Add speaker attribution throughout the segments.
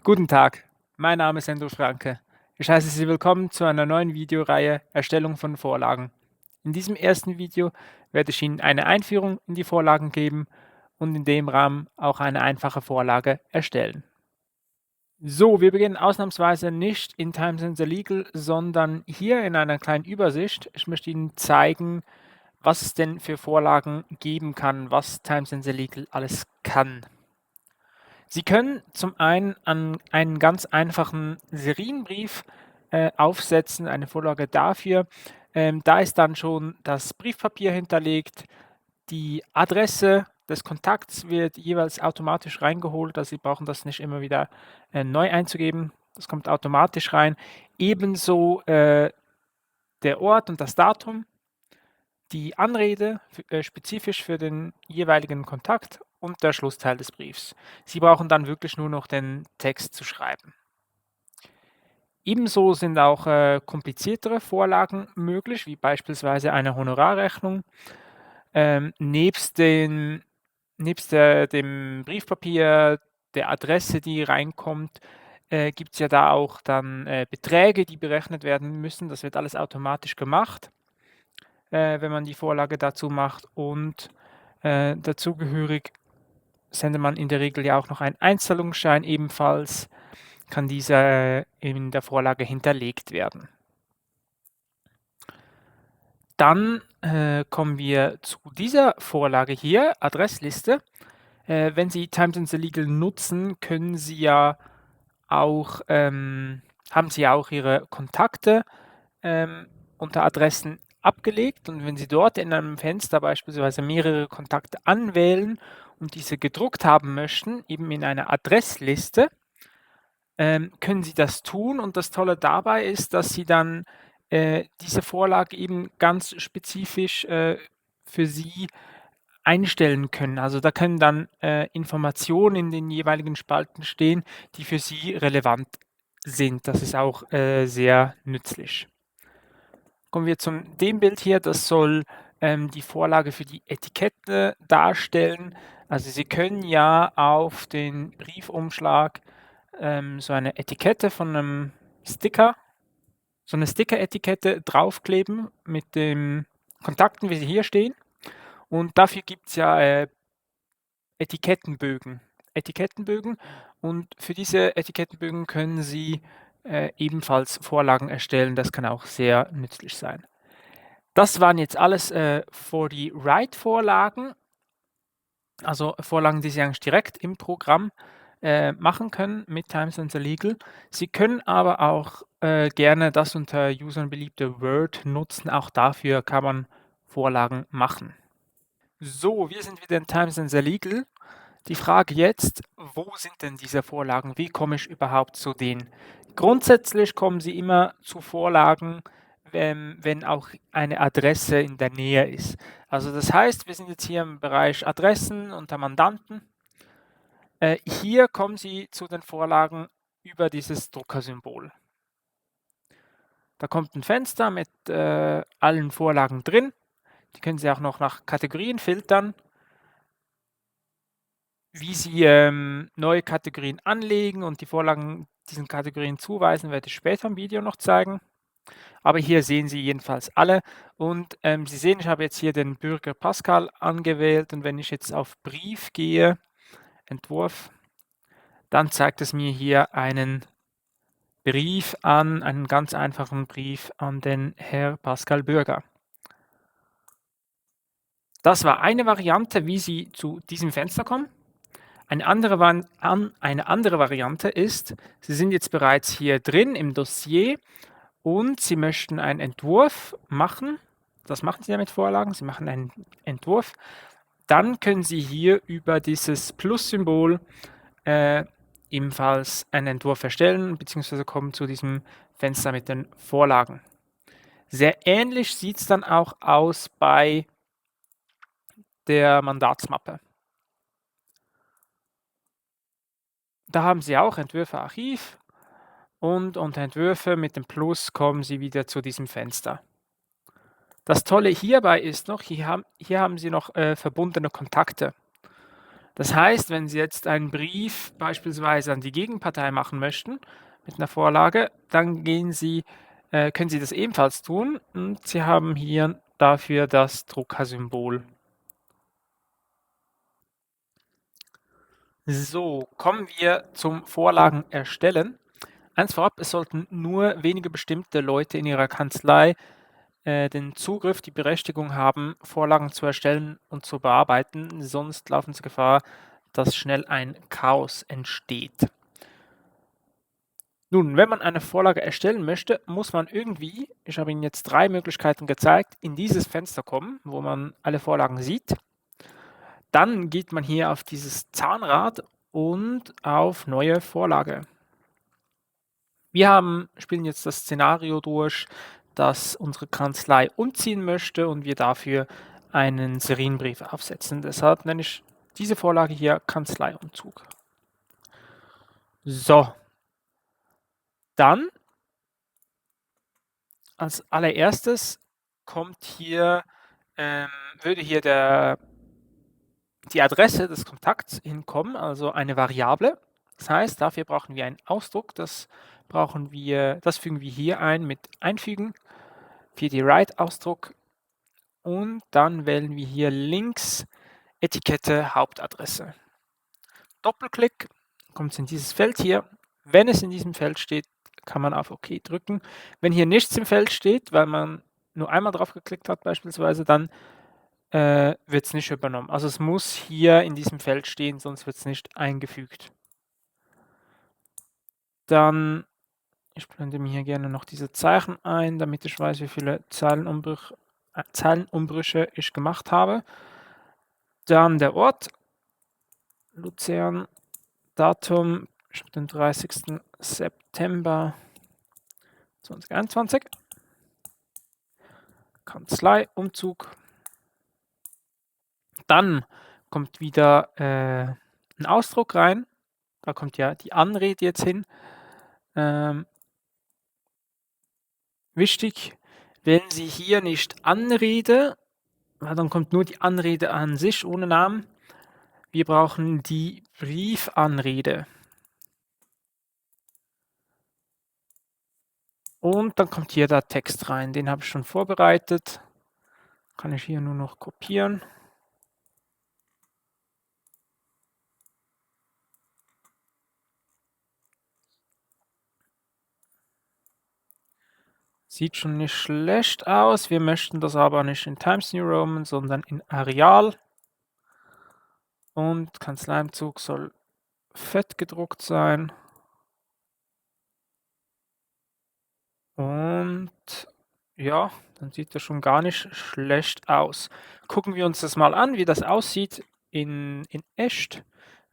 Speaker 1: Guten Tag, mein Name ist Enzo Franke. Ich heiße Sie willkommen zu einer neuen Videoreihe Erstellung von Vorlagen. In diesem ersten Video werde ich Ihnen eine Einführung in die Vorlagen geben und in dem Rahmen auch eine einfache Vorlage erstellen. So, wir beginnen ausnahmsweise nicht in Times and the Legal, sondern hier in einer kleinen Übersicht. Ich möchte Ihnen zeigen, was es denn für Vorlagen geben kann, was Times and the Legal alles kann. Sie können zum einen an einen ganz einfachen Serienbrief aufsetzen, eine Vorlage dafür. Da ist dann schon das Briefpapier hinterlegt, die Adresse des Kontakts wird jeweils automatisch reingeholt, also Sie brauchen das nicht immer wieder neu einzugeben. Das kommt automatisch rein. Ebenso der Ort und das Datum, die Anrede spezifisch für den jeweiligen Kontakt und der Schlussteil des Briefs. Sie brauchen dann wirklich nur noch den Text zu schreiben. Ebenso sind auch kompliziertere Vorlagen möglich, wie beispielsweise eine Honorarrechnung. Nebst dem Briefpapier, der Adresse, die reinkommt, gibt es ja da auch dann Beträge, die berechnet werden müssen. Das wird alles automatisch gemacht, wenn man die Vorlage dazu macht, und dazugehörig sendet man in der Regel ja auch noch einen Einzahlungsschein, ebenfalls kann dieser in der Vorlage hinterlegt werden. Dann kommen wir zu dieser Vorlage hier, Adressliste. Wenn Sie Times and the Legal nutzen, können Sie ja auch, haben Sie ja auch Ihre Kontakte unter Adressen abgelegt, und wenn Sie dort in einem Fenster beispielsweise mehrere Kontakte anwählen und diese gedruckt haben möchten, eben in einer Adressliste, können Sie das tun, und das Tolle dabei ist, dass Sie dann diese Vorlage eben ganz spezifisch für Sie einstellen können. Also da können dann Informationen in den jeweiligen Spalten stehen, die für Sie relevant sind. Das ist auch sehr nützlich. Kommen wir zu dem Bild hier, das soll die Vorlage für die Etikette darstellen. Also Sie können ja auf den Briefumschlag so eine Etikette von einem Sticker, so eine Sticker-Etikette draufkleben mit den Kontakten, wie sie hier stehen. Und dafür gibt es ja Etikettenbögen. Und für diese Etikettenbögen können Sie ebenfalls Vorlagen erstellen. Das kann auch sehr nützlich sein. Das waren jetzt alles für die Write-Vorlagen, also Vorlagen, die Sie eigentlich direkt im Programm machen können mit Times and the Legal. Sie können aber auch gerne das unter Usern beliebte Word nutzen. Auch dafür kann man Vorlagen machen. So, wir sind wieder in Times and the Legal. Die Frage jetzt, wo sind denn diese Vorlagen? Wie komme ich überhaupt zu denen? Grundsätzlich kommen Sie immer zu Vorlagen, wenn auch eine Adresse in der Nähe ist. Also das heißt, wir sind jetzt hier im Bereich Adressen unter Mandanten. Hier kommen Sie zu den Vorlagen über dieses Druckersymbol. Da kommt ein Fenster mit allen Vorlagen drin. Die können Sie auch noch nach Kategorien filtern. Wie Sie neue Kategorien anlegen und die Vorlagen diesen Kategorien zuweisen, werde ich später im Video noch zeigen. Aber hier sehen Sie jedenfalls alle, und Sie sehen, ich habe jetzt hier den Bürger Pascal angewählt, und wenn ich jetzt auf Brief gehe, Entwurf, dann zeigt es mir hier einen Brief an, einen ganz einfachen Brief an den Herr Pascal Bürger. Das war eine Variante, wie Sie zu diesem Fenster kommen. Eine andere Variante ist, Sie sind jetzt bereits hier drin im Dossier und Sie möchten einen Entwurf machen. Das machen Sie ja mit Vorlagen. Sie machen einen Entwurf. Dann können Sie hier über dieses Plus-Symbol ebenfalls einen Entwurf erstellen, beziehungsweise kommen zu diesem Fenster mit den Vorlagen. Sehr ähnlich sieht es dann auch aus bei der Mandatsmappe. Da haben Sie auch Entwürfe Archiv, und unter Entwürfe mit dem Plus kommen Sie wieder zu diesem Fenster. Das Tolle hierbei ist noch, hier haben Sie noch verbundene Kontakte. Das heißt, wenn Sie jetzt einen Brief beispielsweise an die Gegenpartei machen möchten mit einer Vorlage, dann können Sie das ebenfalls tun und Sie haben hier dafür das Druckersymbol. So, kommen wir zum Vorlagen erstellen. Eins vorab, es sollten nur wenige bestimmte Leute in Ihrer Kanzlei den Zugriff, die Berechtigung haben, Vorlagen zu erstellen und zu bearbeiten, sonst laufen Sie Gefahr, dass schnell ein Chaos entsteht. Nun, wenn man eine Vorlage erstellen möchte, muss man irgendwie, ich habe Ihnen jetzt 3 Möglichkeiten gezeigt, in dieses Fenster kommen, wo man alle Vorlagen sieht. Dann geht man hier auf dieses Zahnrad und auf Neue Vorlage. Wir spielen jetzt das Szenario durch, dass unsere Kanzlei umziehen möchte und wir dafür einen Serienbrief aufsetzen. Deshalb nenne ich diese Vorlage hier Kanzleiumzug. So, dann als allererstes kommt hier, würde hier die Adresse des Kontakts hinkommen, also eine Variable. Das heißt, dafür brauchen wir einen Ausdruck, das fügen wir hier ein mit Einfügen für die Write-Ausdruck und dann wählen wir hier links Etikette Hauptadresse. Doppelklick, kommt es in dieses Feld hier. Wenn es in diesem Feld steht, kann man auf OK drücken. Wenn hier nichts im Feld steht, weil man nur einmal drauf geklickt hat beispielsweise, dann wird es nicht übernommen. Also es muss hier in diesem Feld stehen, sonst wird es nicht eingefügt. Dann, ich blende mir hier gerne noch diese Zeichen ein, damit ich weiß, wie viele Zeilenumbrüche ich gemacht habe. Dann der Ort, Luzern, Datum, ich habe den 30. September 2021. Kanzleiumzug. Dann kommt wieder ein Ausdruck rein. Da kommt ja die Anrede jetzt hin. Wichtig, wählen Sie hier nicht Anrede, weil dann kommt nur die Anrede an sich ohne Namen. Wir brauchen die Briefanrede. Und dann kommt hier der Text rein. Den habe ich schon vorbereitet. Kann ich hier nur noch kopieren. Sieht schon nicht schlecht aus. Wir möchten das aber nicht in Times New Roman, sondern in Arial. Und Kanzleiumzug soll fett gedruckt sein. Und ja, dann sieht das schon gar nicht schlecht aus. Gucken wir uns das mal an, wie das aussieht in echt.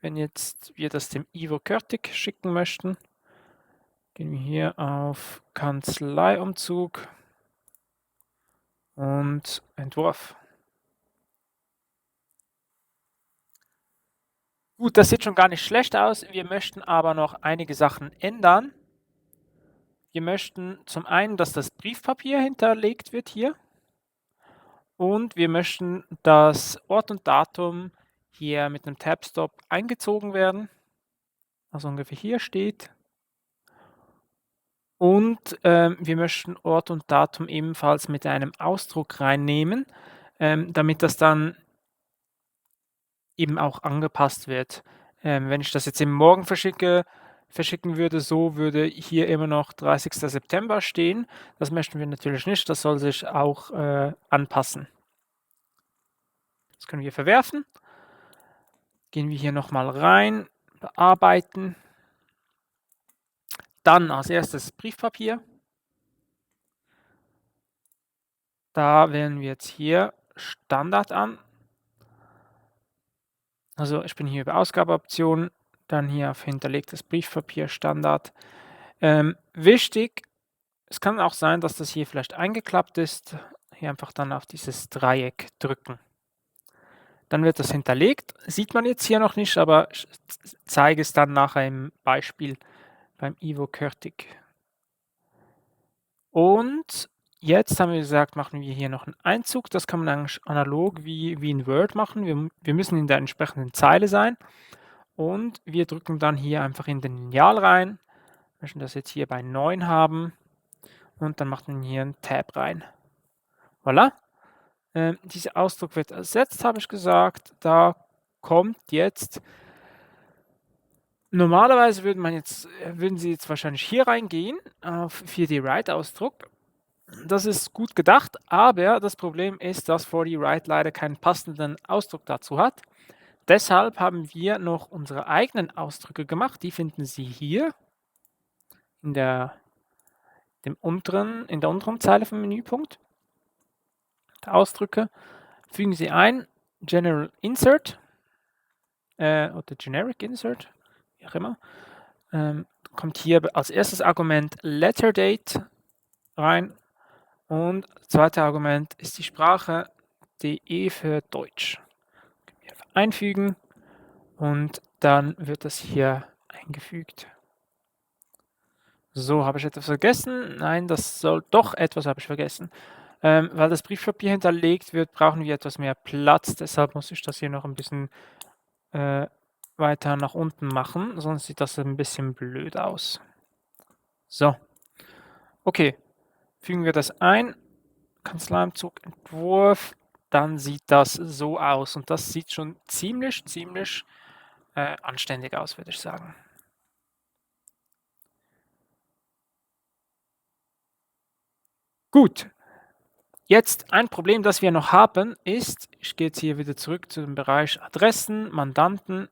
Speaker 1: Wenn jetzt wir das dem Ivo Körtig schicken möchten, gehen wir hier auf Kanzleiumzug und Entwurf. Gut, das sieht schon gar nicht schlecht aus. Wir möchten aber noch einige Sachen ändern. Wir möchten zum einen, dass das Briefpapier hinterlegt wird hier. Und wir möchten, dass Ort und Datum hier mit einem Tab-Stop eingezogen werden. Also ungefähr hier steht. Und wir möchten Ort und Datum ebenfalls mit einem Ausdruck reinnehmen, damit das dann eben auch angepasst wird. Wenn ich das jetzt im Morgen verschicken würde, so würde hier immer noch 30. September stehen. Das möchten wir natürlich nicht, das soll sich auch anpassen. Das können wir verwerfen. Gehen wir hier nochmal rein, bearbeiten. Dann als erstes Briefpapier. Da wählen wir jetzt hier Standard an. Also ich bin hier über Ausgabeoptionen, dann hier auf hinterlegtes Briefpapier Standard. Wichtig, es kann auch sein, dass das hier vielleicht eingeklappt ist. Hier einfach dann auf dieses Dreieck drücken. Dann wird das hinterlegt. Sieht man jetzt hier noch nicht, aber ich zeige es dann nachher im Beispiel beim Ivo Körtig. Und jetzt haben wir gesagt, machen wir hier noch einen Einzug. Das kann man eigentlich analog wie in Word machen. Wir müssen in der entsprechenden Zeile sein und wir drücken dann hier einfach in den Lineal rein. Wir möchten das jetzt hier bei 9 haben und dann macht man hier einen Tab rein. Voilà. Dieser Ausdruck wird ersetzt, habe ich gesagt. Da kommt jetzt normalerweise würden Sie jetzt wahrscheinlich hier reingehen auf 4D-Write-Ausdruck. Das ist gut gedacht, aber das Problem ist, dass 4D-Write leider keinen passenden Ausdruck dazu hat. Deshalb haben wir noch unsere eigenen Ausdrücke gemacht. Die finden Sie hier in der unteren Zeile vom Menüpunkt. Ausdrücke fügen Sie ein, General Insert oder Generic Insert, wie auch immer. Kommt hier als erstes Argument Letter Date rein und das zweite Argument ist die Sprache DE für Deutsch. Einfügen und dann wird das hier eingefügt. So, habe ich etwas vergessen? Nein, etwas habe ich vergessen. Weil das Briefpapier hinterlegt wird, brauchen wir etwas mehr Platz. Deshalb muss ich das hier noch ein bisschen weiter nach unten machen, sonst sieht das ein bisschen blöd aus. So, okay, fügen wir das ein, Kanzleiumzug, Entwurf, dann sieht das so aus und das sieht schon ziemlich anständig aus, würde ich sagen. Gut, jetzt ein Problem, das wir noch haben, ist, ich gehe jetzt hier wieder zurück zu dem Bereich Adressen, Mandanten.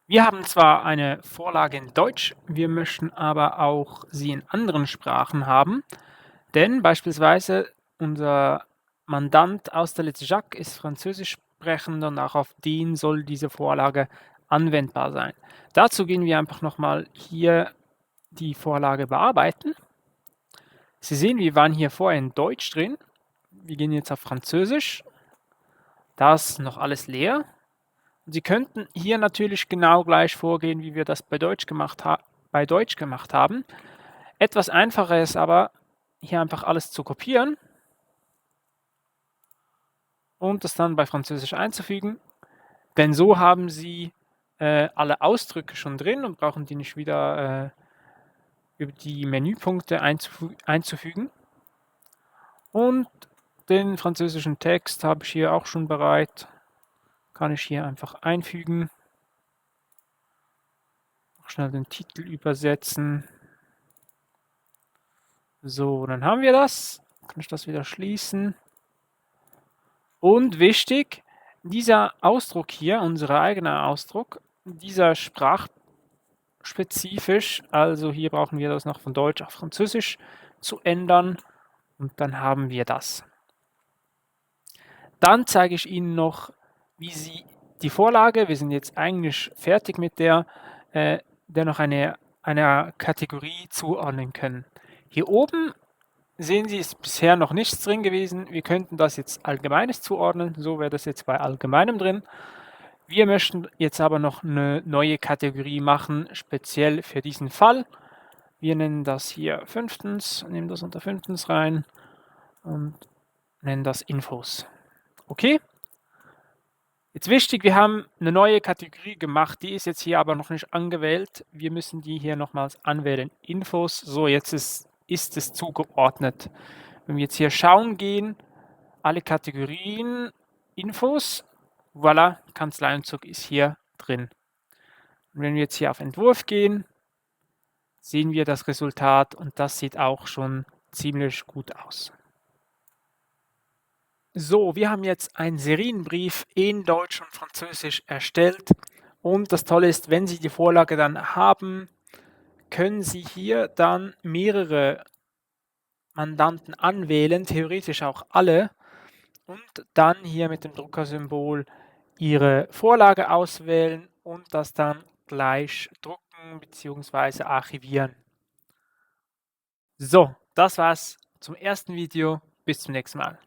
Speaker 1: Wir haben zwar eine Vorlage in Deutsch, wir möchten aber auch sie in anderen Sprachen haben, denn beispielsweise unser Mandant aus der Lettre Jacques ist Französisch sprechend und auch auf den soll diese Vorlage anwendbar sein. Dazu gehen wir einfach nochmal hier die Vorlage bearbeiten. Sie sehen, wir waren hier vorher in Deutsch drin. Wir gehen jetzt auf Französisch. Da ist noch alles leer. Sie könnten hier natürlich genau gleich vorgehen, wie wir das bei Deutsch gemacht haben. Etwas einfacher ist aber, hier einfach alles zu kopieren und das dann bei Französisch einzufügen. Denn so haben Sie alle Ausdrücke schon drin und brauchen die nicht wieder über die Menüpunkte einzufügen. Und den französischen Text habe ich hier auch schon bereit. Kann ich hier einfach einfügen. Schnell den Titel übersetzen. So, dann haben wir das. Kann ich das wieder schließen. Und wichtig, dieser Ausdruck hier, unser eigener Ausdruck, dieser sprachspezifisch, also hier brauchen wir das noch von Deutsch auf Französisch zu ändern und dann haben wir das. Dann zeige ich Ihnen noch, wie Sie die Vorlage, wir sind jetzt eigentlich fertig mit der noch einer Kategorie zuordnen können. Hier oben sehen Sie, ist bisher noch nichts drin gewesen. Wir könnten das jetzt Allgemeines zuordnen, so wäre das jetzt bei Allgemeinem drin. Wir möchten jetzt aber noch eine neue Kategorie machen, speziell für diesen Fall. Wir nennen das hier fünftens, nehmen das unter fünftens rein und nennen das Infos. Okay? Jetzt wichtig, wir haben eine neue Kategorie gemacht, die ist jetzt hier aber noch nicht angewählt. Wir müssen die hier nochmals anwählen. Infos, so jetzt ist es zugeordnet. Wenn wir jetzt hier schauen gehen, alle Kategorien, Infos, voilà, Kanzleiumzug ist hier drin. Und wenn wir jetzt hier auf Entwurf gehen, sehen wir das Resultat und das sieht auch schon ziemlich gut aus. So, wir haben jetzt einen Serienbrief in Deutsch und Französisch erstellt und das Tolle ist, wenn Sie die Vorlage dann haben, können Sie hier dann mehrere Mandanten anwählen, theoretisch auch alle und dann hier mit dem Druckersymbol Ihre Vorlage auswählen und das dann gleich drucken bzw. archivieren. So, das war's zum ersten Video. Bis zum nächsten Mal.